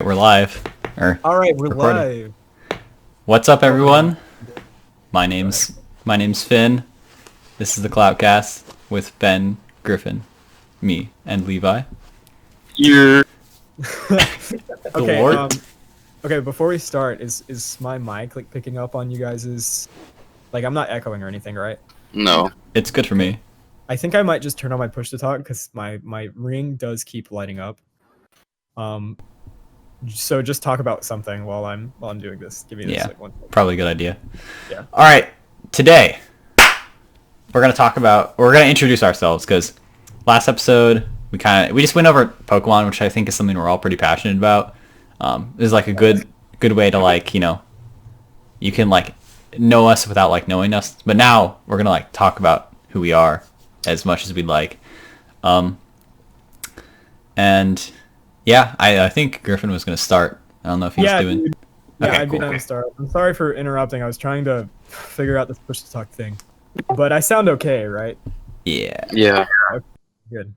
We're live. All right, we're Recording. live. What's up, Welcome everyone? back. My Go ahead. name's Finn. This is the Cloutcast with Ben, Griffin, me, and Levi. You're Okay, Glort. okay, before we start, is my mic like picking up on you guys's like I'm not echoing or anything, right? no. It's good for Okay. me. I think I might just turn on my push to talk because my ring does keep lighting up. Um so just talk about something while I'm doing this. Give me just Yeah, like one second. probably a good idea. Yeah. All right, today we're gonna introduce ourselves because last episode we just went over Pokemon, which I think is something we're all pretty passionate about. This is like a good way to you can know us without knowing us. But now we're gonna talk about who we are as much as we'd like. And yeah, I think Griffin was gonna start. I don't know if he's Yeah, doing. dude. Yeah, Okay, I'd be cool. down to start. I'm sorry for interrupting. I was trying to figure out this push to talk thing. But I sound okay, right? Yeah. Yeah. Okay, good.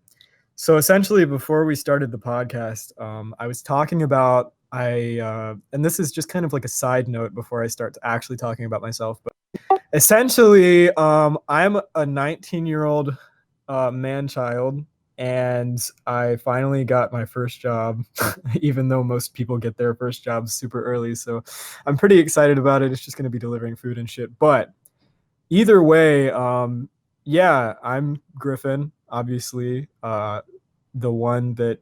So essentially, before we started the podcast, I was talking about and this is just kind of like a side note before I start to actually talking about myself. But essentially, I'm a 19-year-old man child, and I finally got my first job, even though most people get their first jobs super early. So I'm pretty excited about it. It's just going to be delivering food and shit. But either way, yeah, I'm Griffin, obviously. The one that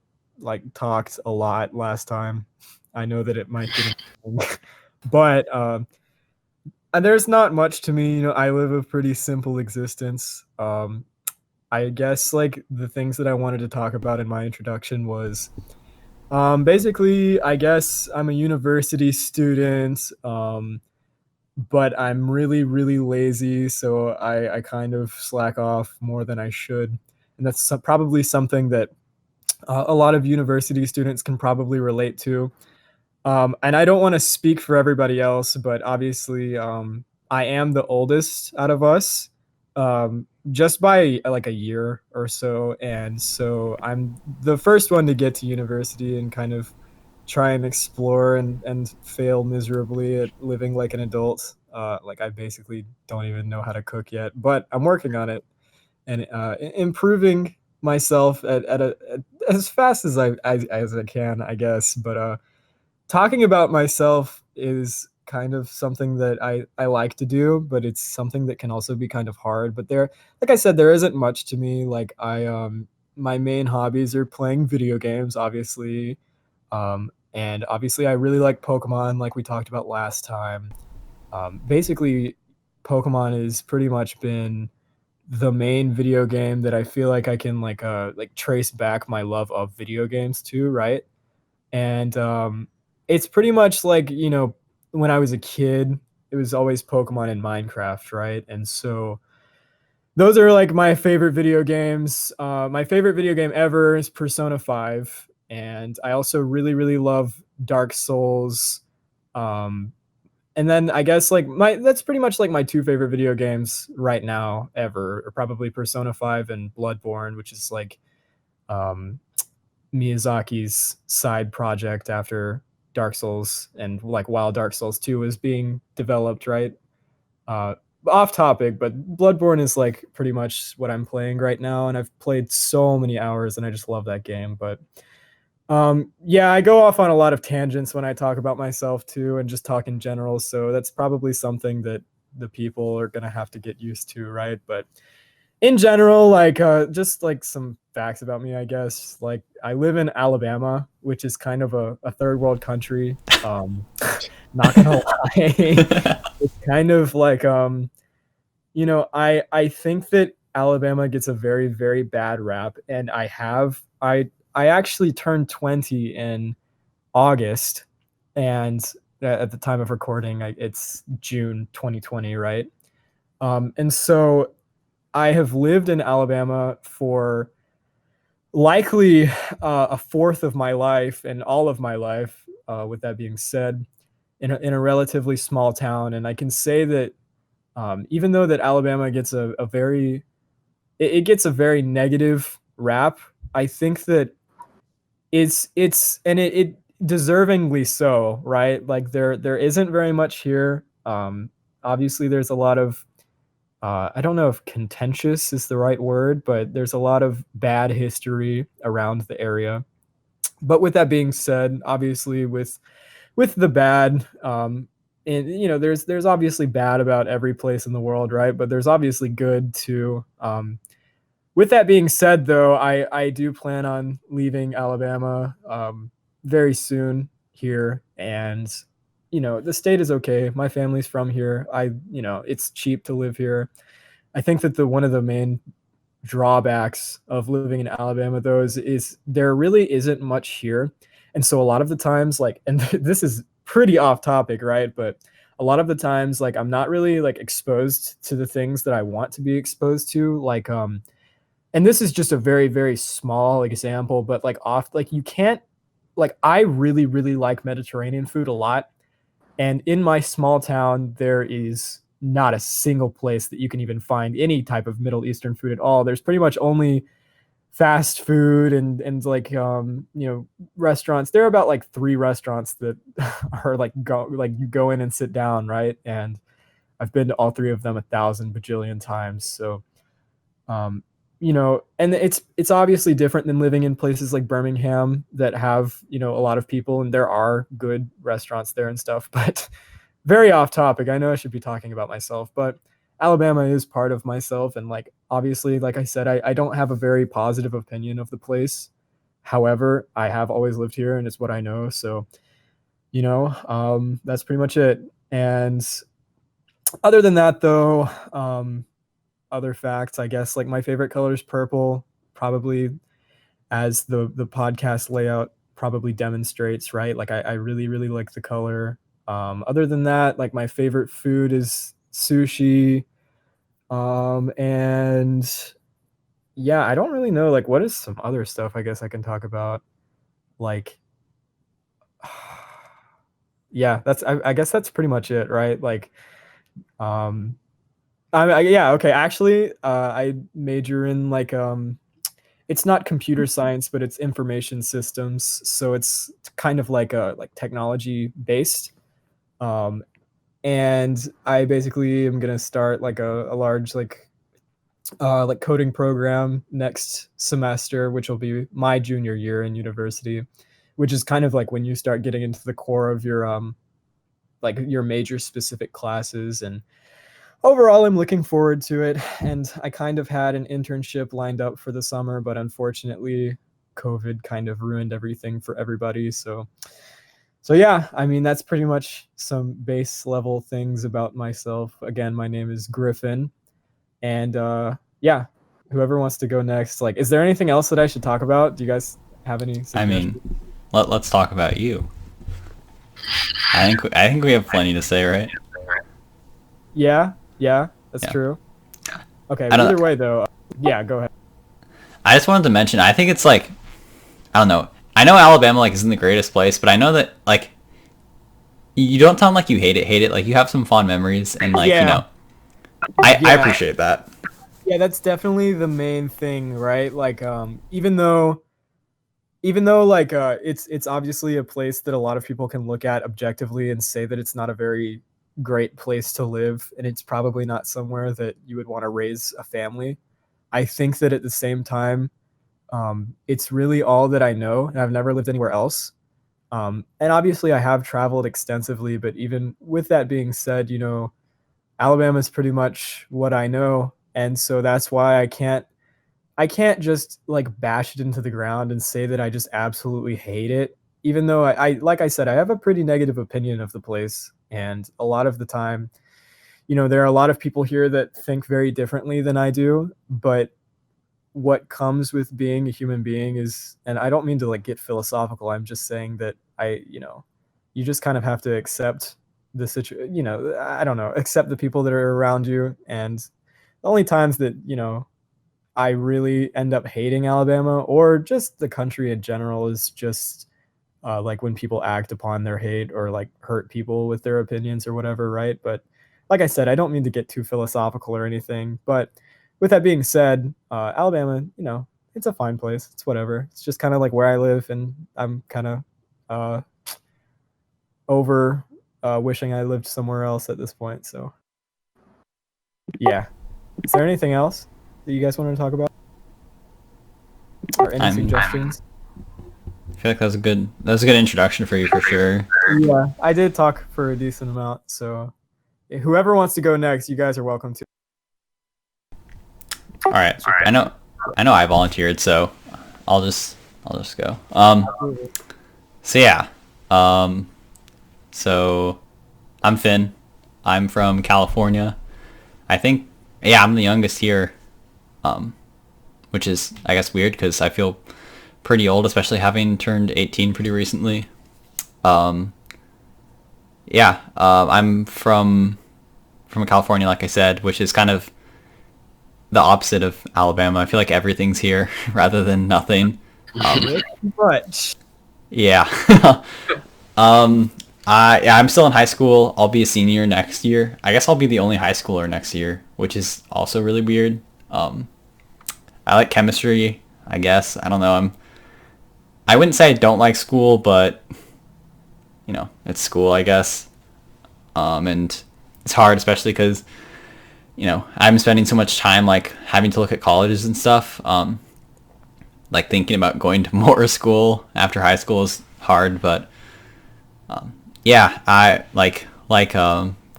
talked a lot last time. I know that it might get annoying. But and there's not much to me. I live a pretty simple existence. I guess the things that I wanted to talk about in my introduction was basically, I guess I'm a university student. But I'm really, really lazy, so I kind of slack off more than I should. And that's probably something that a lot of university students can probably relate to. And I don't want to speak for everybody else, but obviously, I am the oldest out of us, just by like a year or so. And so I'm the first one to get to university and kind of try and explore and fail miserably at living like an adult. Like I basically don't even know how to cook yet, but I'm working on it and improving myself at as fast as I can, I guess. But talking about myself is kind of something that I like to do, but it's something that can also be kind of hard. But like I said, there isn't much to me. Like my main hobbies are playing video games, obviously, and obviously I really like Pokemon, like we talked about last time. Basically, Pokemon has pretty much been the main video game that I feel like I can like trace back my love of video games to, right? And it's pretty much like when I was a kid, it was always Pokemon and Minecraft, right? And so those are like my favorite video games. My favorite video game ever is Persona 5, and I also really, really love Dark Souls. Um, and then I guess like my that's pretty much like my two favorite video games right now ever, are probably Persona 5 and Bloodborne, which is like um, Miyazaki's side project after Dark Souls, and like while Dark Souls 2 was being developed, right? Uh, Off topic, but Bloodborne is like pretty much what I'm playing right now, and I've played so many hours, and I just love that game. But yeah, I go off on a lot of tangents when I talk about myself too, and just talk in general. So that's probably something that the people are gonna have to get used to, right? But in general, just like some facts about me, I guess. Like I live in Alabama, which is kind of a third world country. Not gonna lie. It's kind of like I think that Alabama gets a very, very bad rap, and I actually turned 20 in August, and at the time of recording, it's June 2020, right? And so I have lived in Alabama for likely a fourth of my life and all of my life. With that being said, in a relatively small town, and I can say that even though that Alabama gets a very it gets a very negative rap, I think that it's and deservingly so, right? Like there isn't very much here. Obviously there's a lot of I don't know if contentious is the right word, but there's a lot of bad history around the area. But with that being said, obviously with the bad, and there's obviously bad about every place in the world, right? But there's obviously good too. With that being said, though, I do plan on leaving Alabama very soon here, and the state is okay. My family's from here. It's cheap to live here. I think that the one of the main drawbacks of living in Alabama, though, is there really isn't much here, and so a lot of the times, like, and this is pretty off topic, right? But a lot of the times, like, I'm not really like exposed to the things that I want to be exposed to, like and this is just a very very small example, but like off like you can't like I really really like Mediterranean food a lot, and in my small town there is not a single place that you can even find any type of Middle Eastern food at all. There's pretty much only fast food and like restaurants. There are about like 3 restaurants that are like you go in and sit down, right? And I've been to all 3 of them 1,000 bajillion times. So um, and it's obviously different than living in places like Birmingham that have, a lot of people, and there are good restaurants there and stuff. But very off topic. I know I should be talking about myself, but Alabama is part of myself. And like, obviously, like I said, I don't have a very positive opinion of the place. However, I have always lived here and it's what I know. So, that's pretty much it. And other than that, though, other facts, I guess, like my favorite color is purple, probably, as the podcast layout probably demonstrates, right? Like I really, really like the color. Other than that, like my favorite food is sushi. And yeah, I don't really know. Like, what is some other stuff I guess I can talk about? Like, yeah, I guess that's pretty much it, right? Like, um, yeah, okay. Actually, I major in like it's not computer science, but it's information systems. So it's kind of like a like technology based. Um, and I basically am gonna start like a large like coding program next semester, which will be my junior year in university, which is kind of like when you start getting into the core of your like your major specific classes. And overall, I'm looking forward to it. And I kind of had an internship lined up for the summer, but unfortunately, COVID kind of ruined everything for everybody. So yeah, I mean that's pretty much some base level things about myself. Again, my name is Griffin, and yeah, whoever wants to go next. Like, is there anything else that I should talk about? Do you guys have any I suggestions? mean, let's talk about you. I think we have plenty to say, right? Yeah, yeah, that's Yeah. true. Okay, I don't either know. way though, yeah, go ahead. I just wanted to mention. I think it's like I don't know. I know Alabama like isn't the greatest place, but I know that like you don't sound like you hate it. Hate it. Like you have some fond memories, and like Yeah, I yeah, appreciate that. yeah. That's definitely the main thing, right? Like, even though like it's obviously a place that a lot of people can look at objectively and say that it's not a very great place to live, and it's probably not somewhere that you would want to raise a family. I think that at the same time, it's really all that I know, and I've never lived anywhere else. And obviously, I have traveled extensively, but even with that being said, Alabama is pretty much what I know, and so that's why I can't just like bash it into the ground and say that I just absolutely hate it. Even though I like I said, I have a pretty negative opinion of the place, and a lot of the time, there are a lot of people here that think very differently than I do. But what comes with being a human being is, and I don't mean to like get philosophical, I'm just saying that you just kind of have to accept the situation, I don't know, accept the people that are around you. And the only times that, I really end up hating Alabama or just the country in general is just like when people act upon their hate or like hurt people with their opinions or whatever, right? But like I said, I don't mean to get too philosophical or anything. But with that being said, Alabama, it's a fine place. It's whatever. It's just kind of like where I live, and I'm kind of over wishing I lived somewhere else at this point. So yeah. Is there anything else that you guys want to talk about, or any suggestions? I feel like that was a good introduction for you for sure. Yeah, I did talk for a decent amount. So whoever wants to go next, you guys are welcome to. All right. I know I volunteered, so I'll just go. So yeah. So I'm Finn. I'm from California. I think, yeah, I'm the youngest here. Which is, I guess, weird because I feel pretty old, especially having turned 18 pretty recently. I'm from California, like I said, which is kind of the opposite of Alabama. I feel like everything's here rather than nothing. Much. Yeah. I'm still in high school. I'll be a senior next year. I guess I'll be the only high schooler next year, which is also really weird. I like chemistry, I guess. I don't know. I wouldn't say I don't like school, but it's school, I guess. And it's hard, especially because I'm spending so much time like having to look at colleges and stuff. Like thinking about going to more school after high school is hard, but yeah, I like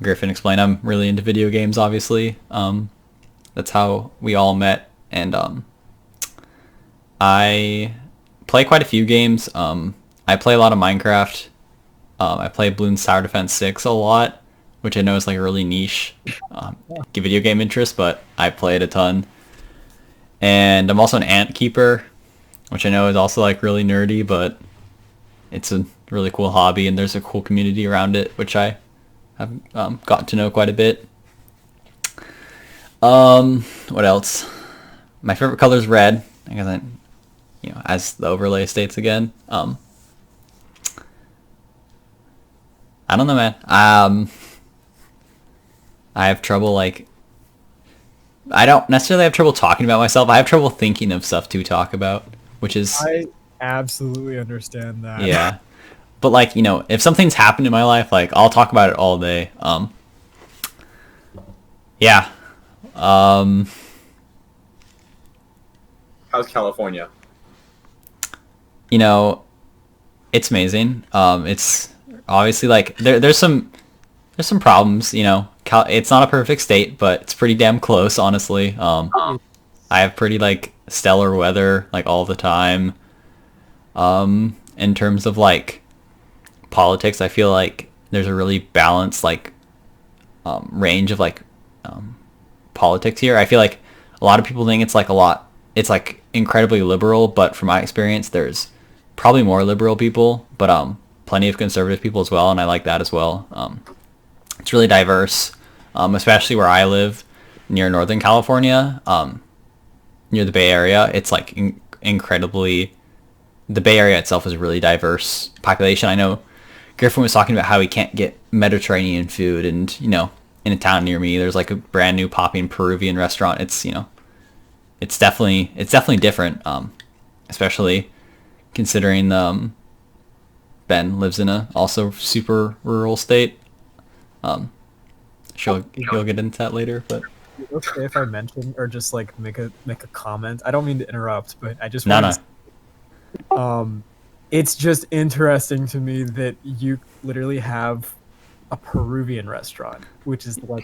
Griffin explained, I'm really into video games, obviously. That's how we all met, and I play quite a few games. I play a lot of Minecraft. I play Bloons Tower Defense 6 a lot, which I know is like a really niche video game interest, but I play it a ton. And I'm also an ant keeper, which I know is also like really nerdy, but it's a really cool hobby, and there's a cool community around it, which I have gotten to know quite a bit. What else? My favorite color is red. I guess as the overlay states again. I don't know, man. I have trouble I don't necessarily have trouble talking about myself. I have trouble thinking of stuff to talk about, which is... I absolutely understand that. Yeah. But if something's happened in my life, I'll talk about it all day. Yeah. How's California? It's amazing. It's obviously there's some problems, it's not a perfect state, but it's pretty damn close, honestly. I have pretty stellar weather all the time. In terms of politics, I feel like there's a really balanced range of politics here. I feel like a lot of people think it's incredibly liberal, but from my experience there's probably more liberal people, but plenty of conservative people as well, and I like that as well. It's really diverse, especially where I live near Northern California, near the Bay Area. It's incredibly... The Bay Area itself is a really diverse population. I know Griffin was talking about how he can't get Mediterranean food, and in a town near me there's a brand new popping Peruvian restaurant. It's it's definitely different, especially considering Ben lives in a also super rural state. You'll get into that later, but okay if I mention or just make a comment. I don't mean to interrupt, but I just no. It's just interesting to me that you literally have a Peruvian restaurant, which is a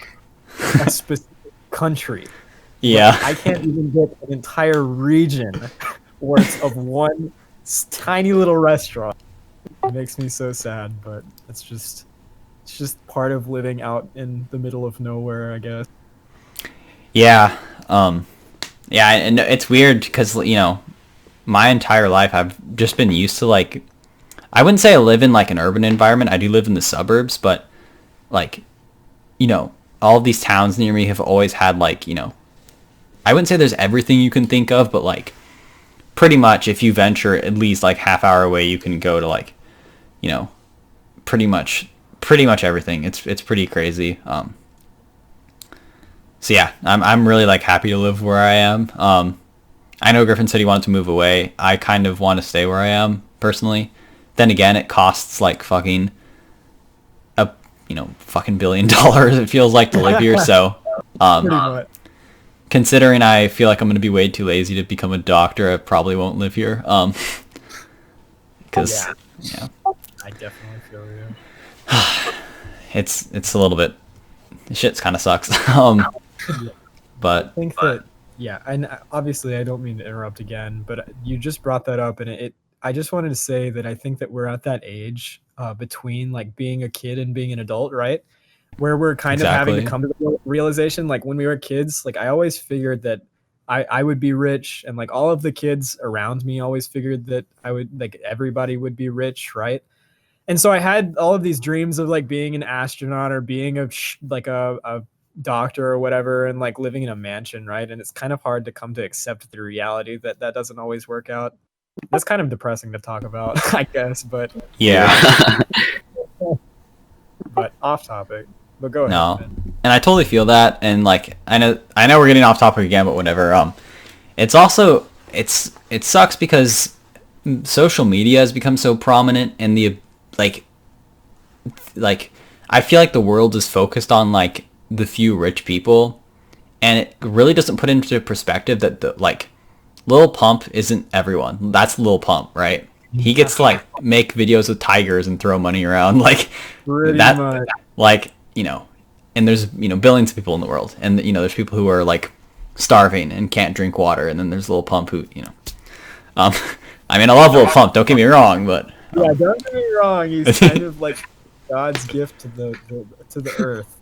specific country. Yeah. I can't even get an entire region worth of one tiny little restaurant. It makes me so sad, but it's just part of living out in the middle of nowhere, I guess. Yeah. Yeah, and it's weird because my entire life I've just been used to I wouldn't say I live in an urban environment. I do live in the suburbs, but all of these towns near me have always had I wouldn't say there's everything you can think of, but pretty much if you venture at least half hour away, you can go to pretty much everything. It's pretty crazy. So yeah, I'm really happy to live where I am. I know Griffin said he wanted to move away. I kind of want to stay where I am personally, then again, it costs like fucking fucking $1 billion. It feels like to live here. So, Pretty much. considering I feel like I'm gonna be way too lazy to become a doctor, I probably won't live here. Because Yeah. I definitely feel you. it's a little bit, shit's kind of sucks. But I think that, yeah, and obviously I don't mean to interrupt again, but you just brought that up, and I just wanted to say that I think that we're at that age between like being a kid and being an adult, right? Where we're kind of having to exactly. come to the realization, like when we were kids, like I always figured that I would be rich, and like all of the kids around me always figured that I would, like everybody would be rich, right? And so I had all of these dreams of like being an astronaut or being like a doctor or whatever, and like living in a mansion, right? And it's kind of hard to come to accept the reality that that doesn't always work out. That's kind of depressing to talk about, I guess, Yeah. but off topic. But go ahead, No. Ben. And I totally feel that, and like I know we're getting off topic again, but whatever. It's also it sucks because social media has become so prominent, and the like like I feel like the world is focused on like the few rich people, and it really doesn't put into perspective that the like Lil Pump isn't everyone. That's Lil Pump, right? He gets to like make videos with tigers and throw money around like Pretty that, much. like, and there's billions of people in the world, and there's people who are like starving and can't drink water, and then there's Lil Pump who um I mean, I love Lil Pump, don't get me wrong, but Yeah, don't get me wrong. He's kind of like God's gift to the earth.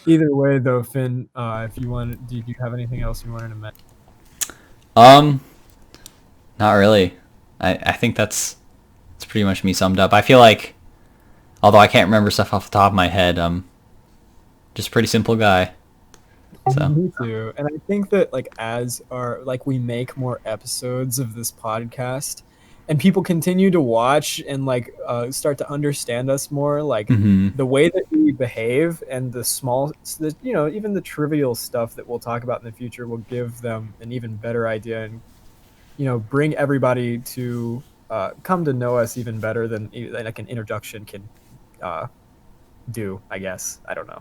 Either way, though, Finn, if you want, did you have anything else you wanted to mention? um not really. I think that's pretty much me summed up. I feel like, although I can't remember stuff off the top of my head, just a pretty simple guy. So Me too. And I think that like as our like we make more episodes of this podcast and people continue to watch and like start to understand us more, like hmm the way that we behave and even the trivial stuff that we'll talk about in the future will give them an even better idea, and bring everybody to come to know us even better than like an introduction can uh, do, I guess. I don't know.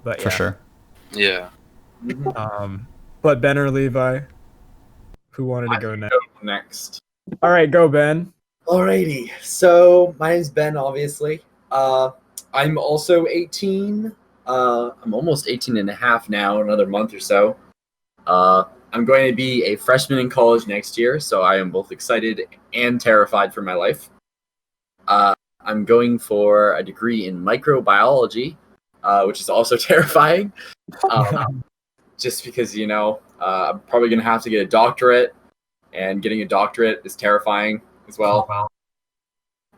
But for yeah. sure. Yeah. But Ben or Levi, who wanted to go next? Next. All right, go Ben. Alrighty. So my name's Ben, obviously. I'm also 18. I'm almost 18 and a half now, another month or so. I'm going to be a freshman in college next year, so I am both excited and terrified for my life. I'm going for a degree in microbiology, which is also terrifying. Just because, I'm probably going to have to get a doctorate, and getting a doctorate is terrifying as well.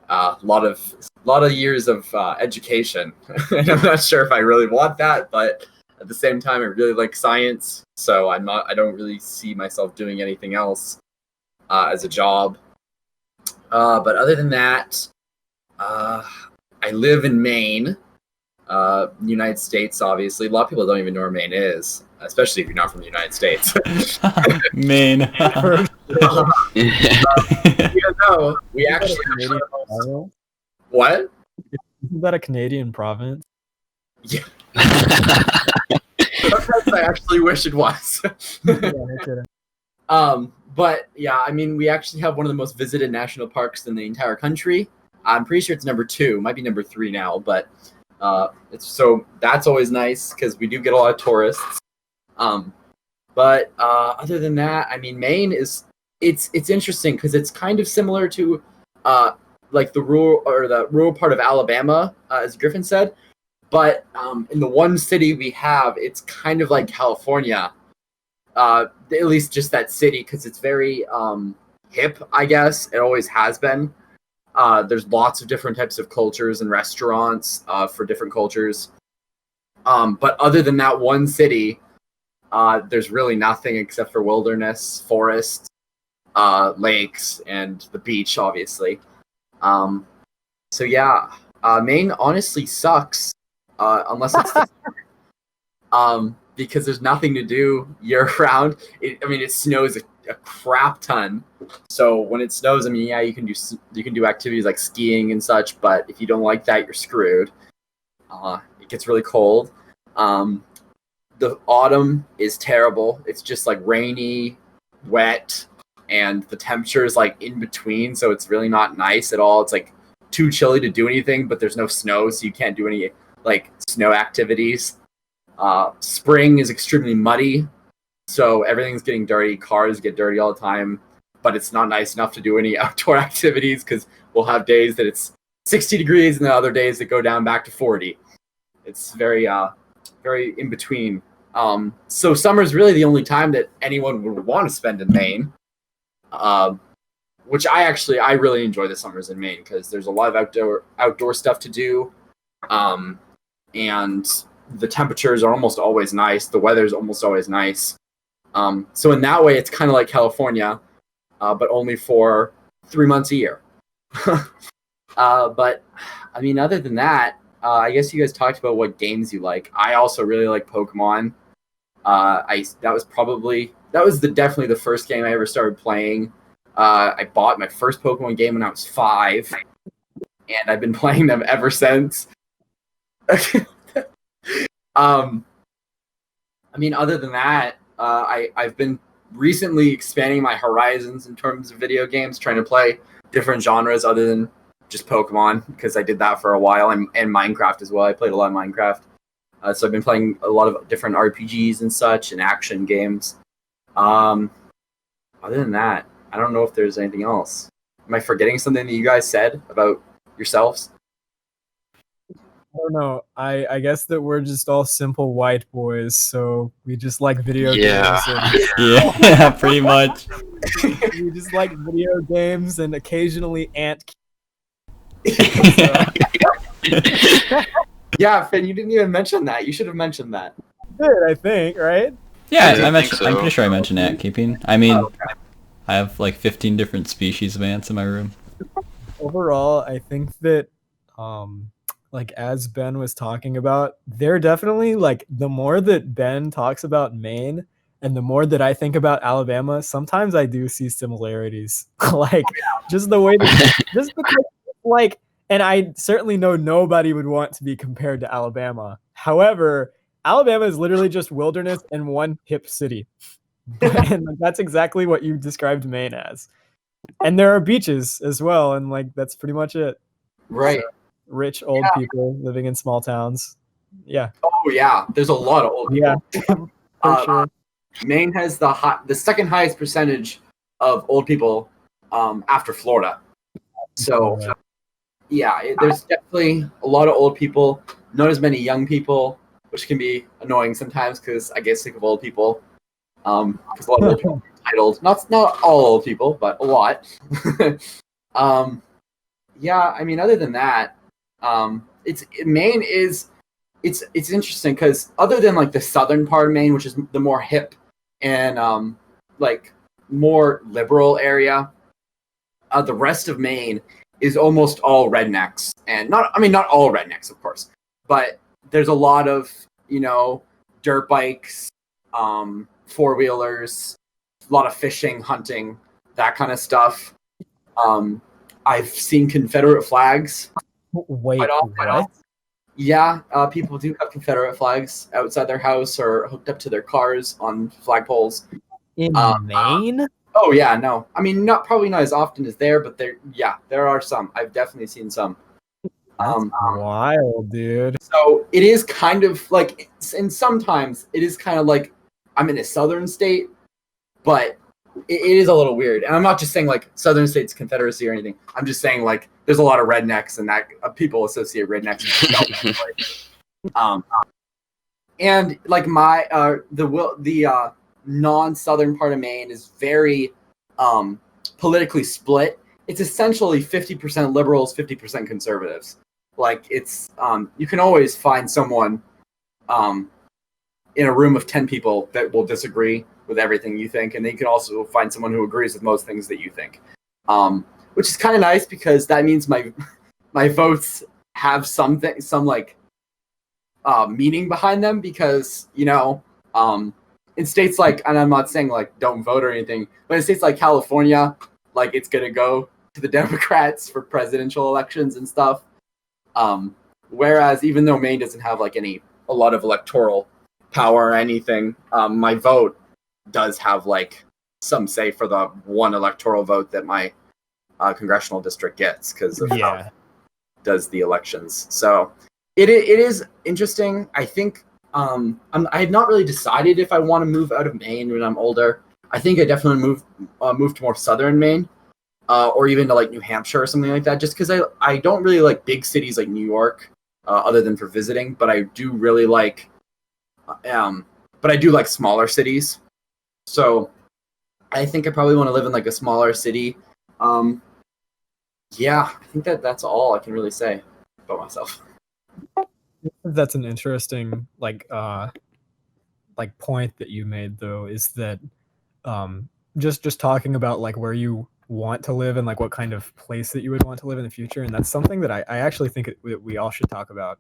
A lot of years of education, and I'm not sure if I really want that, but at the same time, I really like science, so I don't really see myself doing anything else as a job. But other than that, I live in Maine, United States. Obviously, a lot of people don't even know where Maine is, especially if you're not from the United States. Man. No, we actually Canadian province? what? Isn't that a Canadian province? Yeah. Sometimes I actually wish it was. Yeah, no kidding. But yeah, I mean, we actually have one of the most visited national parks in the entire country. I'm pretty sure it's number 2, it might be number 3 now, but that's always nice because we do get a lot of tourists. But other than that, I mean, Maine it's interesting because it's kind of similar to like the rural part of Alabama, as Griffin said. But in the one city we have, it's kind of like California, at least just that city, because it's very hip, I guess. It always has been. There's lots of different types of cultures and restaurants for different cultures. But other than that one city, there's really nothing except for wilderness, forests, lakes, and the beach, obviously. So yeah, Maine honestly sucks. Unless it's because there's nothing to do year round. It snows a crap ton. So when it snows, I mean, yeah, you can do activities like skiing and such, but if you don't like that, you're screwed. It gets really cold. The autumn is terrible. It's just like rainy, wet, and the temperature is like in between, so it's really not nice at all. It's like too chilly to do anything, but there's no snow, so you can't do any like snow activities. Spring is extremely muddy, so everything's getting dirty. Cars get dirty all the time, but it's not nice enough to do any outdoor activities because we'll have days that it's 60 degrees and the other days that go down back to 40. It's very in between. So summer is really the only time that anyone would want to spend in Maine. Which I really enjoy the summers in Maine because there's a lot of outdoor stuff to do, and the temperatures are almost always nice. The weather's almost always nice. So in that way, it's kind of like California, but only for 3 months a year. But I mean, other than that, I guess you guys talked about what games you like. I also really like Pokemon. That was definitely the first game I ever started playing. I bought my first Pokemon game when I was 5, and I've been playing them ever since. I mean, other than that, I've been recently expanding my horizons in terms of video games, trying to play different genres other than just Pokemon, because I did that for a while, and Minecraft as well. I played a lot of Minecraft. So I've been playing a lot of different RPGs and such, and action games. Other than that, I don't know if there's anything else. Am I forgetting something that you guys said about yourselves? I don't know. I guess that we're just all simple white boys, so we just like video games. Yeah, pretty much. We just like video games and occasionally ant. Yeah, Finn, you didn't even mention that. You should have mentioned that. I think, right? Yeah, I I mentioned. think so. I'm pretty sure I mentioned ant keeping. I mean, Okay. I have like 15 different species of ants in my room. Overall, I think that, like as Ben was talking about, they're definitely like the more that Ben talks about Maine and the more that I think about Alabama, sometimes I do see similarities. Like just the way that, just because, like, and I certainly know nobody would want to be compared to Alabama. However, Alabama is literally just wilderness and one hip city. And that's exactly what you described Maine as. And there are beaches as well, and like that's pretty much it. Right. So, rich old people living in small towns. Yeah. Oh yeah, there's a lot of old people. Yeah. For sure. Maine has the second highest percentage of old people after Florida. So yeah, there's definitely a lot of old people. Not as many young people, which can be annoying sometimes because I get sick of old people. Because a lot of old people are entitled. Not all old people, but a lot. Yeah, I mean, other than that, Maine is it's interesting because other than like the southern part of Maine, which is the more hip and like more liberal area, the rest of Maine is almost all rednecks, and not all rednecks, of course, but there's a lot of dirt bikes, four-wheelers, a lot of fishing, hunting, that kind of stuff. I've seen Confederate flags. Wait, Quite often. what? Yeah, people do have Confederate flags outside their house or hooked up to their cars on flagpoles. In Maine? Oh yeah, no. I mean, probably not as often as there, but there are some. I've definitely seen some. Wild, dude. So it is kind of like, and sometimes it is kind of like I'm in a southern state, but it is a little weird. And I'm not just saying like southern states Confederacy or anything. I'm just saying like there's a lot of rednecks, and that people associate rednecks with and like the non-southern part of Maine is very politically split. It's essentially 50% liberals, 50% conservatives. Like it's you can always find someone in a room of 10 people that will disagree with everything you think, and then you can also find someone who agrees with most things that you think, which is kind of nice because that means my votes have some like meaning behind them, because in in states like, and I'm not saying like don't vote or anything, but in states like California, like it's gonna go to the Democrats for presidential elections and stuff. Whereas even though Maine doesn't have like a lot of electoral power or anything, my vote does have like some say for the one electoral vote that my congressional district gets because of how it does the elections. So it is interesting. I think I have not really decided if I want to move out of Maine when I'm older. I think I definitely move to more southern Maine, or even to like New Hampshire or something like that. Just because I don't really like big cities like New York, other than for visiting. But I do really like, but I do like smaller cities. So I think I probably want to live in like a smaller city. Yeah, I think that's all I can really say about myself. That's an interesting like point that you made, though, is that just talking about like where you want to live and like what kind of place that you would want to live in the future, and that's something that I actually think we all should talk about.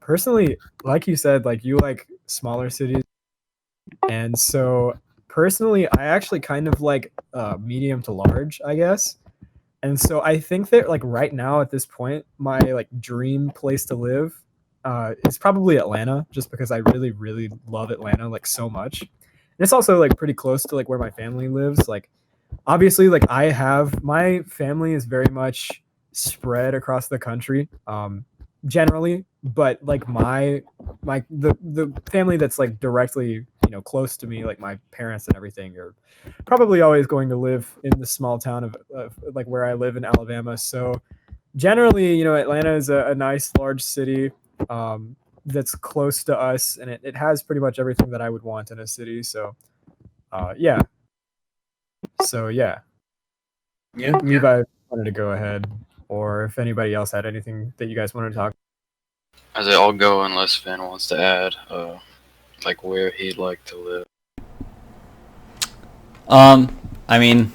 Personally, like you said, like you like smaller cities, and so personally, I actually kind of like medium to large, I guess. And so I think that like right now at this point, my like dream place to live is probably Atlanta, just because I really, really love Atlanta like so much. And it's also like pretty close to like where my family lives. Like obviously, like my family is very much spread across the country, generally, but like the family that's like directly close to me, like my parents and everything, are probably always going to live in the small town of like where I live in Alabama. So generally, Atlanta is a nice large city that's close to us, and it has pretty much everything that I would want in a city. So yeah. So yeah. Levi wanted to go ahead, or if anybody else had anything that you guys wanted to talk. As they all go, unless Finn wants to add, like where he'd like to live. I mean,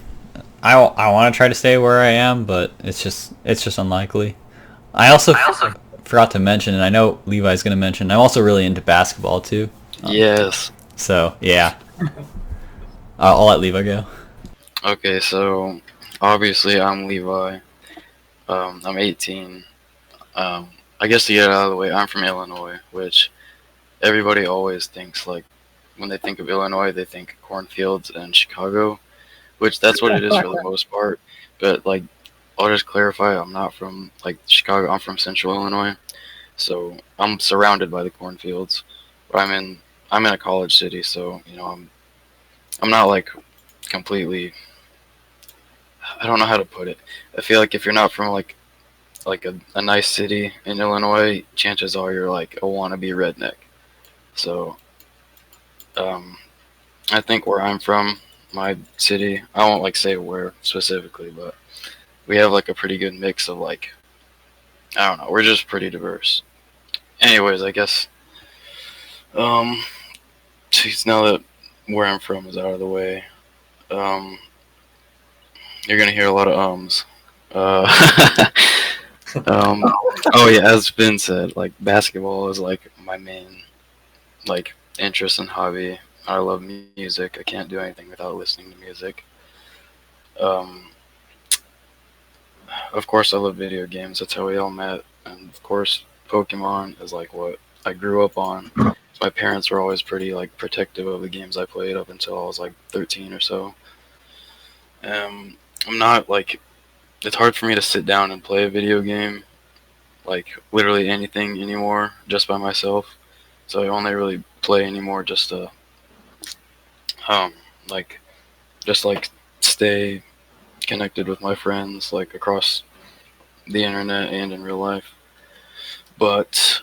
I want to try to stay where I am, but it's just unlikely. I also forgot to mention, and I know Levi's going to mention, I'm also really into basketball too. Yes. So yeah, I'll let Levi go. Okay, so obviously I'm Levi. I'm 18. I guess to get it out of the way, I'm from Illinois, which everybody always thinks, like, when they think of Illinois, they think cornfields and Chicago, which that's what it is for the most part. But, like, I'll just clarify, I'm not from, like, Chicago. I'm from Central Illinois, so I'm surrounded by the cornfields. But I'm in a college city, so, I'm not, like, completely, I don't know how to put it. I feel like if you're not from, like a nice city in Illinois, chances are you're like a wannabe redneck. So, I think where I'm from, my city, I won't like say where specifically, but we have like a pretty good mix of like, I don't know, we're just pretty diverse. Anyways, I guess, geez, now that where I'm from is out of the way, you're gonna hear a lot of ums. Oh yeah, as Finn said, like basketball is like my main like interest and hobby. I love music. I can't do anything without listening to music. Of course, I love video games. That's how we all met. And of course, Pokemon is like what I grew up on. My parents were always pretty like protective of the games I played up until I was like 13 or so. I'm not like, it's hard for me to sit down and play a video game, like literally anything anymore, just by myself. So I only really play anymore just to, like, stay connected with my friends, like across the internet and in real life. But,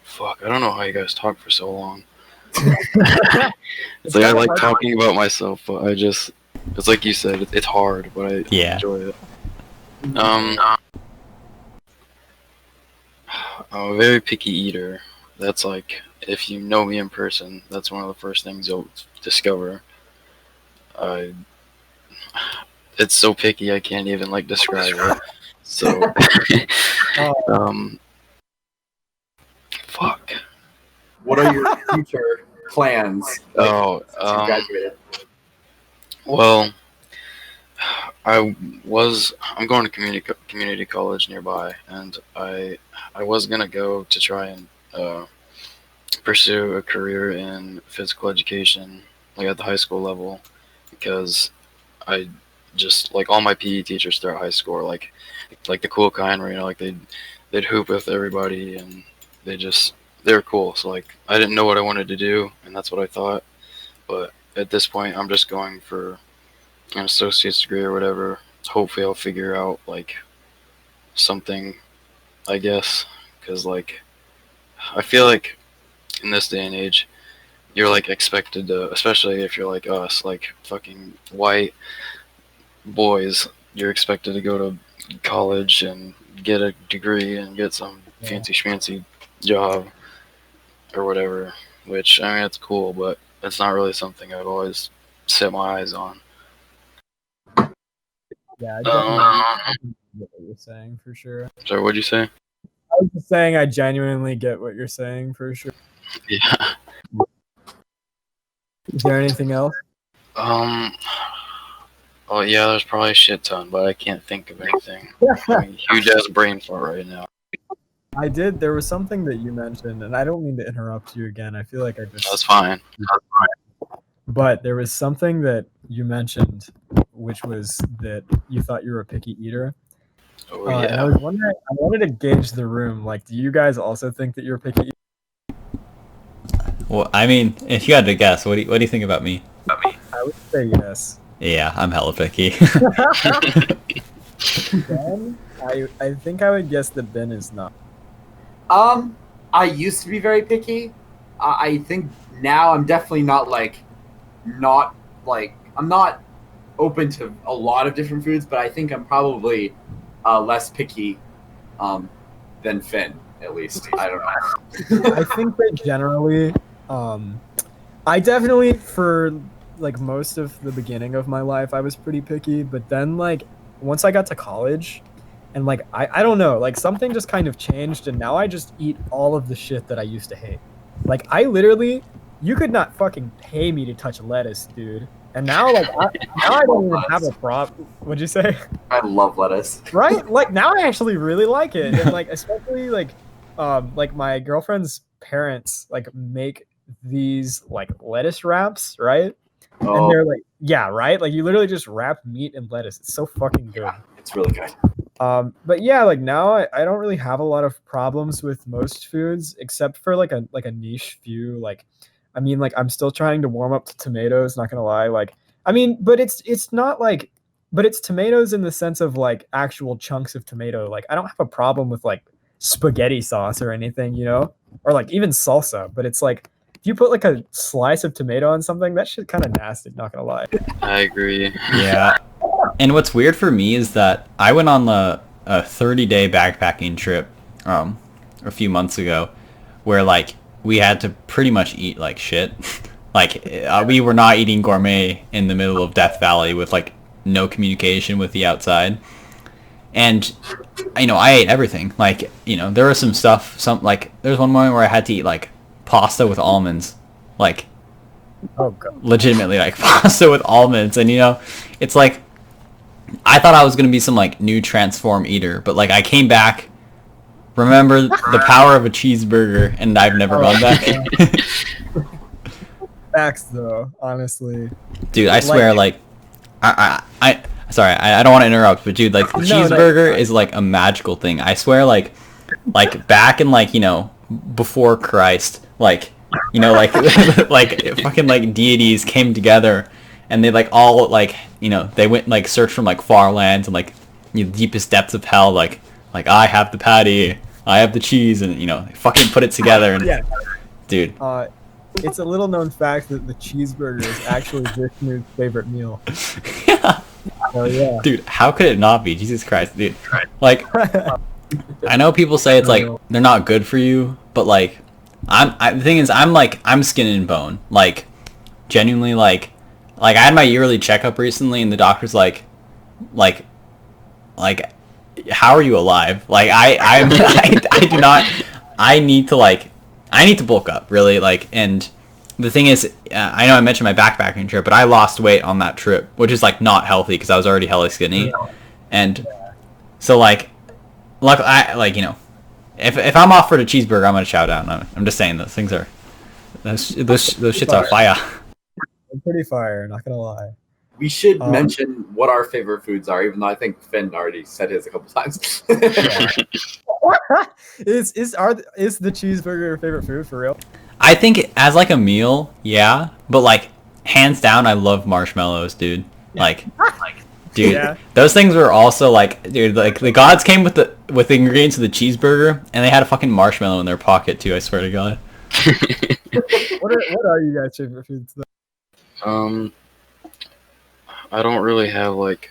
fuck, I don't know how you guys talk for so long. It's like I like talking about myself, but it's like you said, it's hard, but I enjoy it. I'm a very picky eater. That's like, if you know me in person, that's one of the first things you'll discover. It's so picky I can't even like describe it. So, fuck. what are your future plans? Oh, Since you graduated. well, I'm going to community college nearby, and I was gonna go to try and pursue a career in physical education, like at the high school level, because I just like all my PE teachers throughout high school are like the cool kind where like they'd hoop with everybody and they were cool. So like I didn't know what I wanted to do, and that's what I thought. But at this point, I'm just going for an associate's degree or whatever. Hopefully, I'll figure out like something, I guess, because like I feel like in this day and age, you're like expected to, especially if you're like us, like fucking white boys, you're expected to go to college and get a degree and get some fancy schmancy job or whatever. Which I mean, it's cool, but it's not really something I've always set my eyes on. Yeah, I definitely get what you're saying for sure. Sorry, what'd you say? I was just saying I genuinely get what you're saying for sure. Yeah. Is there anything else? Oh yeah, there's probably a shit ton, but I can't think of anything. I mean, huge ass brain fart right now. There was something that you mentioned, and I don't mean to interrupt you again. I feel like I just. That's fine. But there was something that you mentioned, which was that you thought you were a picky eater. Oh And I yeah. was wondering, I wanted to gauge the room. Like, do you guys also think that you're a picky eater? Well, I mean, if you had to guess, what do you think about me? I would say yes. Yeah, I'm hella picky. Ben, I think I would guess that Ben is not. I used to be very picky. I think now I'm definitely not I'm not open to a lot of different foods, but I think I'm probably less picky than Finn, at least. I don't know. I think that generally, I definitely for like most of the beginning of my life I was pretty picky, but then like once I got to college and like I don't know, like something just kind of changed and now I just eat all of the shit that I used to hate. Like I literally, you could not fucking pay me to touch lettuce, dude. And now like now I don't even have a problem. What'd you say? I love lettuce. Right? Like now I actually really like it. And like especially like my girlfriend's parents like make these like lettuce wraps, right? Oh, And they're like, yeah, right? Like you literally just wrap meat and lettuce. It's so fucking good. it's really good. But yeah, like now I don't really have a lot of problems with most foods except for like a niche few. Like, I mean, like I'm still trying to warm up to tomatoes, not gonna lie. Like, I mean, but it's not like, but it's tomatoes in the sense of like actual chunks of tomato. Like I don't have a problem with like spaghetti sauce or anything, you know, or like even salsa. But it's like if you put like a slice of tomato on something, that shit kind of nasty. Not gonna lie. I agree. Yeah. And what's weird for me is that I went on a 30-day backpacking trip a few months ago where like we had to pretty much eat like shit. Like we were not eating gourmet in the middle of Death Valley with like no communication with the outside. And you know, I ate everything. Like, you know, there was some like there's one morning where I had to eat like pasta with almonds. Like Oh god. legitimately like pasta with almonds, and you know, it's like I thought I was gonna be some like new transform eater, but like I came back, remember the power of a cheeseburger, and I've never gone back. Facts though, honestly. Dude, I swear, like I sorry, I don't want to interrupt, but dude, like the cheeseburger is like a magical thing. I swear, like back in like, you know, before Christ, like, you know, like like fucking like deities came together and they like all like, you know, they went like searched from like far lands and like, you know, deepest depths of hell, like I have the patty, I have the cheese, and you know, they fucking put it together. And Yeah. dude, It's a little known fact that the cheeseburger is actually Vishnu's favorite meal. yeah. Oh yeah. Dude, how could it not be? Jesus Christ, dude. Like, I know people say it's like they're not good for you, but like the thing is I'm skin and bone. Like genuinely like I had my yearly checkup recently and the doctor's like how are you alive? Like I do not, I need to like I need to bulk up, really. Like, and the thing is, I know I mentioned my backpacking trip, but I lost weight on that trip, which is like not healthy because I was already hella skinny, and so I like if I'm offered a cheeseburger, I'm gonna chow down. I'm just saying those things are those shits are fire. I'm pretty fire, not gonna lie. We should mention what our favorite foods are, even though I think Finn already said his a couple times. Is the cheeseburger your favorite food for real? I think as like a meal, yeah, but like hands down, I love marshmallows, dude. Like, dude, Yeah. those things were also like, dude, like the gods came with the ingredients of the cheeseburger, and they had a fucking marshmallow in their pocket too. I swear to God. What are you guys' favorite foods though? I don't really have like.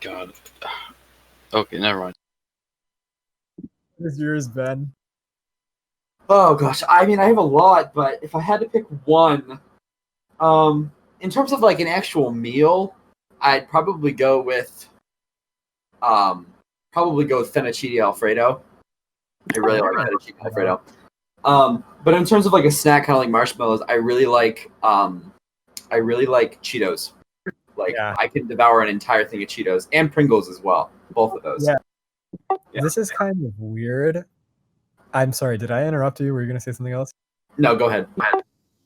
God. Okay, never mind. What is yours, Ben? Oh gosh, I mean, I have a lot, but if I had to pick one, in terms of like an actual meal, I'd probably go with fettuccine alfredo. I really like fettuccine alfredo. But in terms of like a snack, kind of like marshmallows, I really like Cheetos. Like I can devour an entire thing of Cheetos and Pringles as well. Both of those. Yeah. This is kind of weird. I'm sorry, did I interrupt you? Were you gonna say something else? No, go ahead.